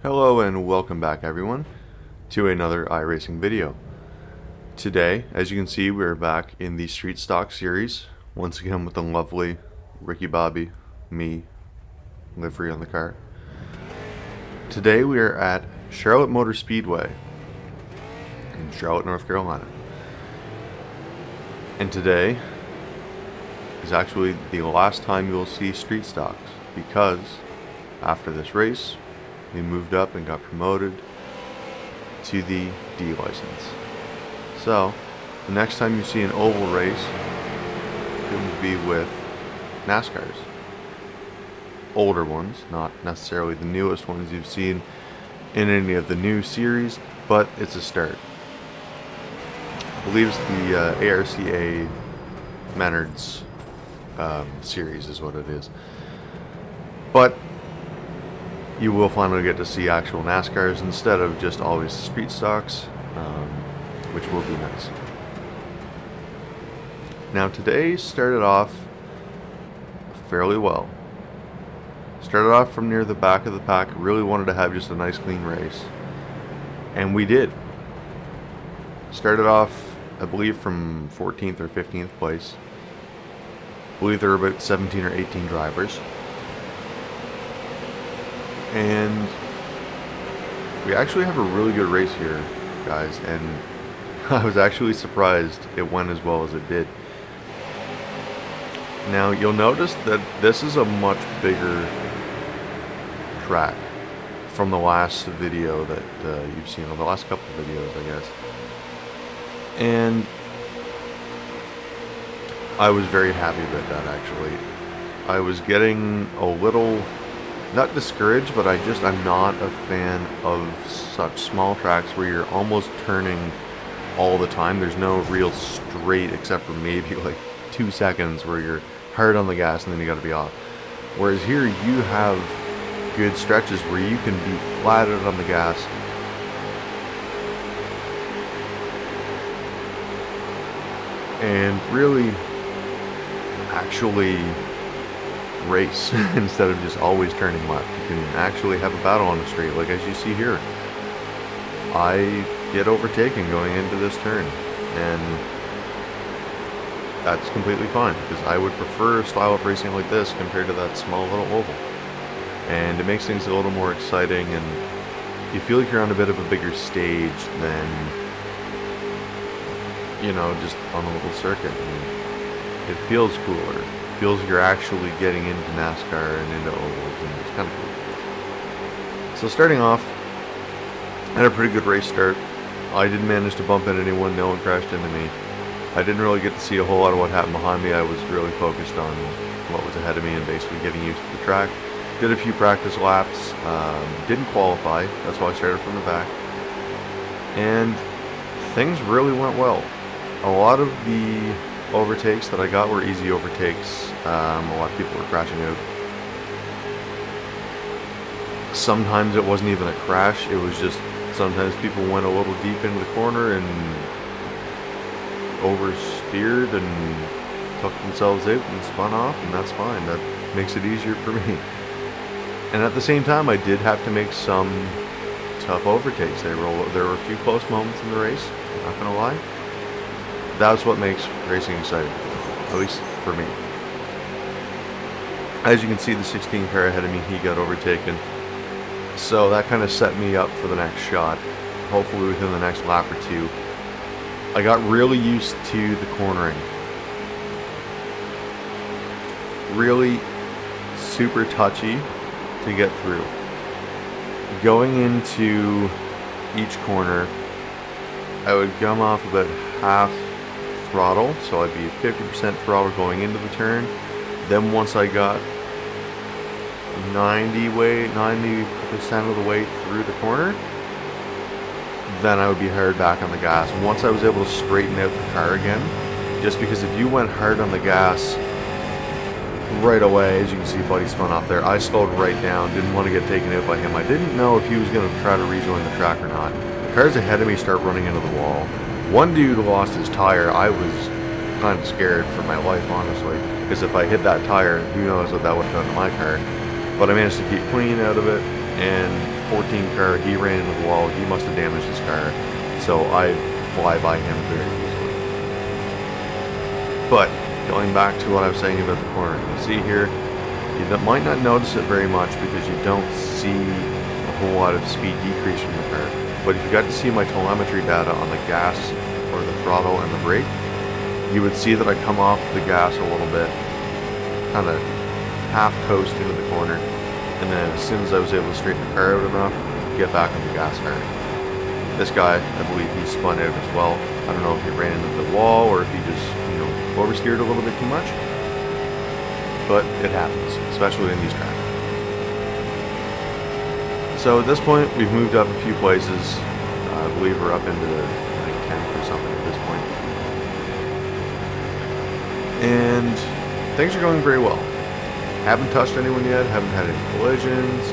Hello and welcome back everyone to another iRacing video. Today, as you can see, we're back in the Street Stock series, once again with the lovely Ricky Bobby, me, livery on the car. Today we are at Charlotte Motor Speedway in Charlotte, North Carolina. And today is actually the last time you'll see Street Stocks, because after this race, we moved up and got promoted to the D license. So, the next time you see an oval race, it will be with NASCARs. Older ones, not necessarily the newest ones you've seen in any of the new series, but it's a start. I believe it's the ARCA Menards series is what it is. But you will finally get to see actual NASCARs instead of just always street stocks, which will be nice. Now today started off fairly well. Started off from near the back of the pack, really wanted to have just a nice clean race. And we did. Started off, I believe, from 14th or 15th place. I believe there were about 17 or 18 drivers. And we actually have a really good race here, guys, and I was actually surprised it went as well as it did. Now, you'll notice that this is a much bigger track from the last video that you've seen, or the last couple of videos, I guess. And I was very happy about that, actually. I was getting a little, not discouraged, but I'm not a fan of such small tracks where you're almost turning all the time. There's no real straight, except for maybe like 2 seconds where you're hard on the gas and then you gotta be off. Whereas here you have good stretches where you can be flat out on the gas and really actually race instead of just always turning left. You can actually have a battle on the straight, like as you see here. I get overtaken going into this turn, and that's completely fine, because I would prefer a style of racing like this compared to that small little oval. And it makes things a little more exciting, and you feel like you're on a bit of a bigger stage than, you know, just on a little circuit. And it feels cooler. Feels like you're actually getting into NASCAR and into ovals, and it's kind of cool. So starting off, I had a pretty good race start. I didn't manage to bump into anyone, no one crashed into me. I didn't really get to see a whole lot of what happened behind me. I was really focused on what was ahead of me and basically getting used to the track. Did a few practice laps, didn't qualify, that's why I started from the back. And things really went well. A lot of the overtakes that I got were easy overtakes. A lot of people were crashing out. Sometimes it wasn't even a crash, it was just sometimes people went a little deep into the corner and oversteered and took themselves out and spun off, and that's fine. That makes it easier for me. And at the same time, I did have to make some tough overtakes. There were a few close moments in the race, I'm not gonna lie. That's what makes racing exciting, at least for me. As you can see, the 16 car ahead of me, he got overtaken. So that kind of set me up for the next shot, hopefully within the next lap or two. I got really used to the cornering. Really super touchy to get through. Going into each corner, I would come off about half throttle, so I'd be 50% throttle going into the turn. Then once I got 90% of the way through the corner, then I would be hard back on the gas. Once I was able to straighten out the car again, just because if you went hard on the gas right away, as you can see, Buddy spun off there, I slowed right down, didn't want to get taken out by him. I didn't know if he was going to try to rejoin the track or not. The cars ahead of me start running into the wall. One dude lost his tire. I was kind of scared for my life, honestly, because if I hit that tire, who knows what that would have done to my car. But I managed to keep clean out of it, and 14 car, he ran into the wall. He must have damaged his car, so I fly by him very easily. But going back to what I was saying about the corner, you see here, you might not notice it very much because you don't see a whole lot of speed decrease from the car. But if you got to see my telemetry data on the gas or the throttle and the brake, you would see that I come off the gas a little bit, kind of half coast into the corner, and then as soon as I was able to straighten the car out enough, get back on the gas hard. This guy, I believe he spun out as well. I don't know if he ran into the wall or if he just, oversteered a little bit too much. But it happens, especially in these tracks. So at this point, we've moved up a few places. I believe we're up into, 10th or something at this point. And things are going very well. Haven't touched anyone yet, haven't had any collisions.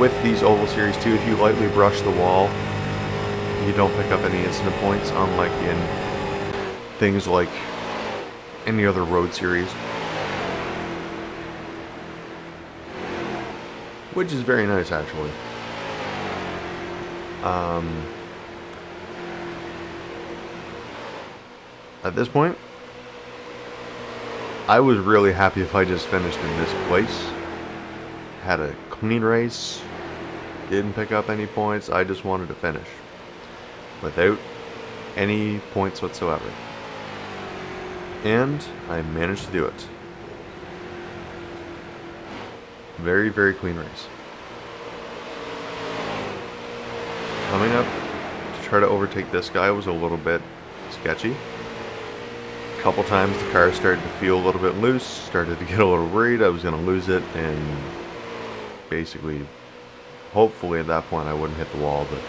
With these Oval Series too, if you lightly brush the wall, you don't pick up any incident points, unlike in things like any other road series. Which is very nice, actually. At this point, I was really happy if I just finished in this place. Had a clean race, didn't pick up any points, I just wanted to finish. Without any points whatsoever. And I managed to do it. Very, very clean race. Coming up to try to overtake this guy was a little bit sketchy. A couple times the car started to feel a little bit loose, started to get a little worried I was going to lose it, and basically, hopefully at that point I wouldn't hit the wall, but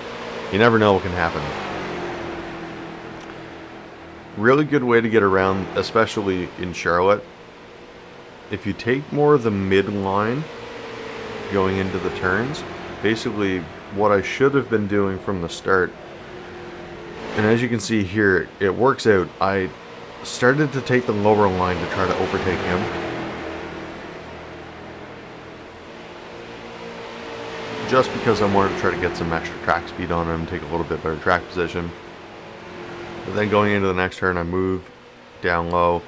you never know what can happen. Really good way to get around, especially in Charlotte. If you take more of the midline going into the turns, basically what I should have been doing from the start, and as you can see here, it works out. I started to take the lower line to try to overtake him. Just because I wanted to try to get some extra track speed on him, take a little bit better track position. But then going into the next turn, I move down low,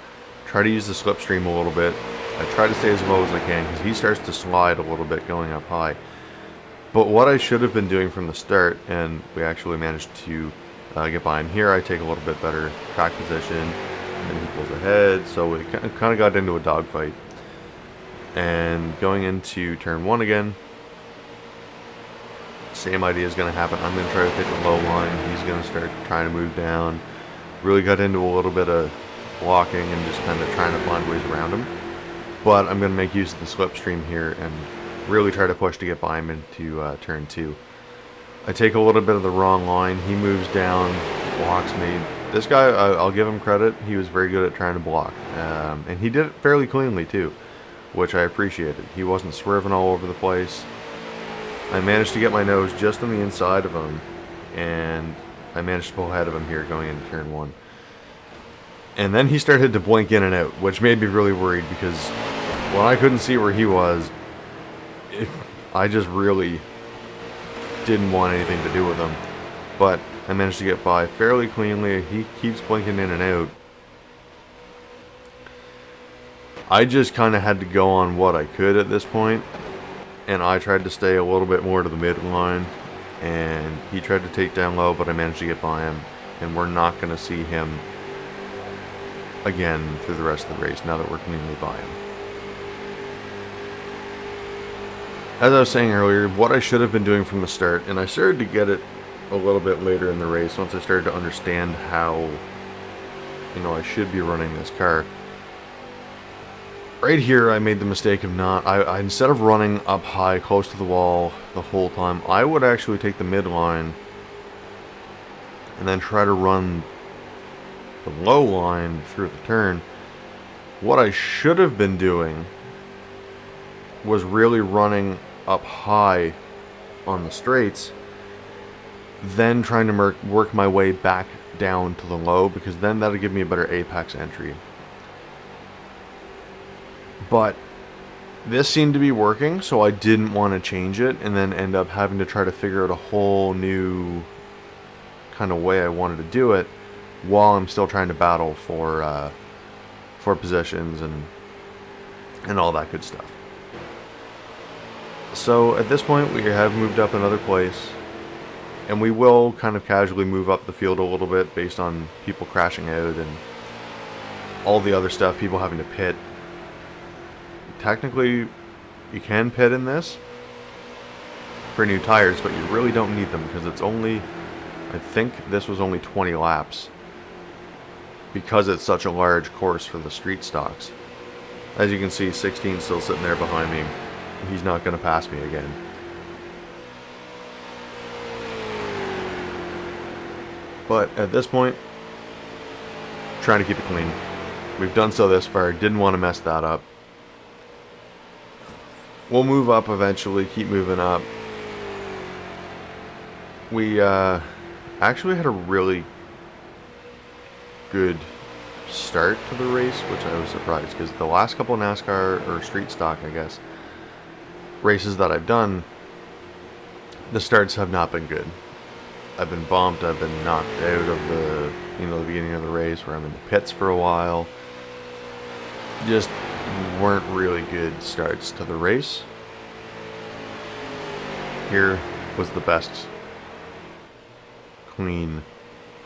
try to use the slipstream a little bit. I try to stay as low as I can because he starts to slide a little bit going up high. But what I should have been doing from the start, and we actually managed to get by him here, I take a little bit better track position, and then he pulls ahead, so we kind of got into a dogfight. And going into turn 1 again, same idea is going to happen. I'm going to try to hit the low line. He's going to start trying to move down. Really got into a little bit of blocking and just kind of trying to find ways around him. But I'm going to make use of the slipstream here and really try to push to get by him into turn 2. I take a little bit of the wrong line. He moves down, blocks me. This guy, I'll give him credit. He was very good at trying to block. And he did it fairly cleanly too, which I appreciated. He wasn't swerving all over the place. I managed to get my nose just on the inside of him, and I managed to pull ahead of him here going into turn 1. And then he started to blink in and out, which made me really worried because when I couldn't see where he was, I just really didn't want anything to do with him. But I managed to get by fairly cleanly. He keeps blinking in and out. I just kind of had to go on what I could at this point. And I tried to stay a little bit more to the midline, and he tried to take down low, but I managed to get by him, and we're not going to see him again through the rest of the race now that we're cleanly by him. As I was saying earlier, what I should have been doing from the start, and I started to get it a little bit later in the race once I started to understand how, I should be running this car. Right here, I made the mistake of not, I instead of running up high, close to the wall the whole time, I would actually take the midline and then try to run the low line through the turn. What I should have been doing was really running up high on the straights, then trying to work my way back down to the low, because then that'll give me a better apex entry. But This seemed to be working, so I didn't want to change it and then end up having to try to figure out a whole new kind of way I wanted to do it while I'm still trying to battle for positions and all that good stuff. So at this point we have moved up another place, and we will kind of casually move up the field a little bit based on people crashing out and all the other stuff, people having to pit. Technically, you can pit in this for new tires, but you really don't need them because it's only, I think this was only 20 laps because it's such a large course for the street stocks. As you can see, 16 still sitting there behind me. He's not going to pass me again. But at this point, trying to keep it clean. We've done so this far, didn't want to mess that up. We'll move up eventually, keep moving up. We actually had a really good start to the race, which I was surprised, because the last couple of NASCAR, or street stock I guess, races that I've done, the starts have not been good. I've been bumped, I've been knocked out of the beginning of the race, where I'm in the pits for a while. Just weren't really good starts to the race. Here was the best clean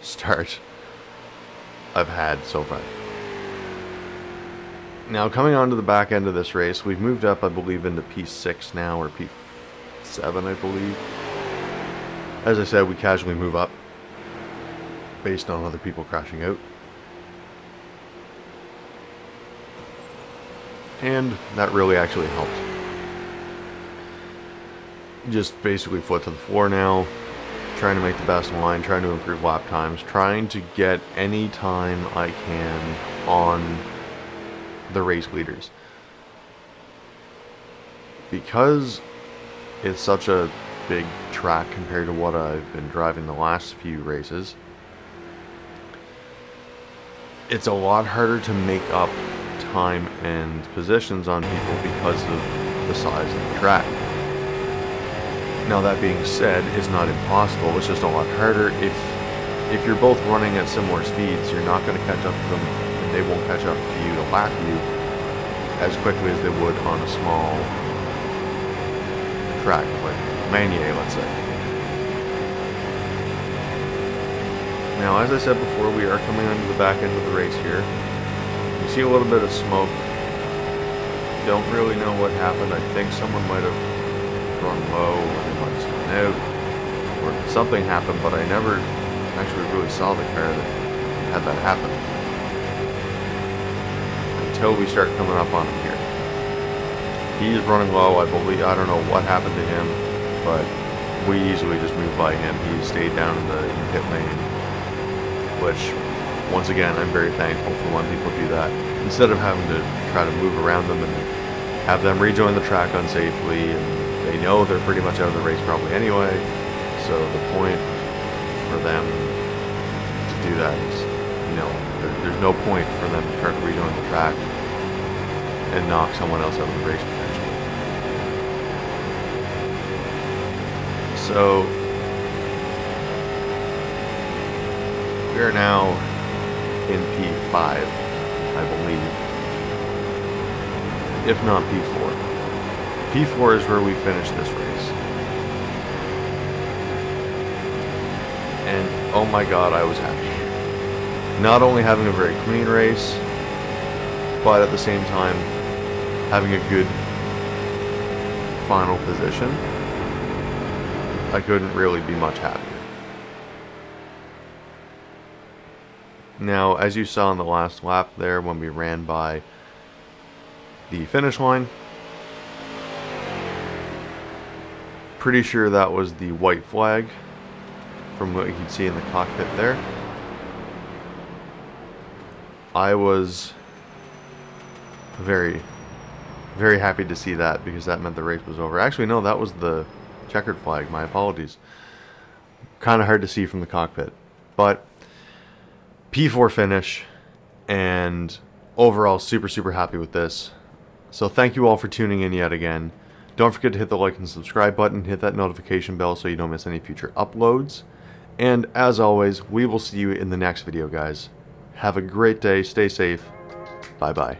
start I've had so far. Now, coming on to the back end of this race, we've moved up, I believe, into P6 now, or P7, I believe. As I said, we casually move up based on other people crashing out. And that really actually helped. Just basically foot to the floor now, trying to make the best line, trying to improve lap times, trying to get any time I can on the race leaders. Because it's such a big track compared to what I've been driving the last few races, it's a lot harder to make up time and positions on people because of the size of the track. Now, that being said, it's not impossible. It's just a lot harder. If you're both running at similar speeds, you're not going to catch up to them, and they won't catch up to you to lap you as quickly as they would on a small track, like Manier, let's say. Now, as I said before, we are coming onto the back end of the race here. You see a little bit of smoke. Don't really know what happened. I think someone might have run low, or they might have spun out, or something happened, but I never actually really saw the car that had that happen until we start coming up on him here. He's running low, I believe. I don't know what happened to him, but we easily just moved by him. He stayed down in the pit lane, which, once again, I'm very thankful for when people do that, instead of having to try to move around them and have them rejoin the track unsafely, and they know they're pretty much out of the race probably anyway, so the point for them to do that is, there's no point for them to try to rejoin the track and knock someone else out of the race potentially. So we are now in P5, I believe, if not P4. P4 is where we finished this race. And oh my god, I was happy. Not only having a very clean race, but at the same time having a good final position. I couldn't really be much happier. Now, as you saw in the last lap there when we ran by the finish line, pretty sure that was the white flag from what you can see in the cockpit there. I was very, very happy to see that, because that meant the race was over. Actually, no, that was the checkered flag. My apologies. Kind of hard to see from the cockpit. But P4 finish, and overall super, super happy with this. So thank you all for tuning in yet again. Don't forget to hit the like and subscribe button, hit that notification bell so you don't miss any future uploads. And as always, we will see you in the next video, guys. Have a great day, stay safe, bye bye.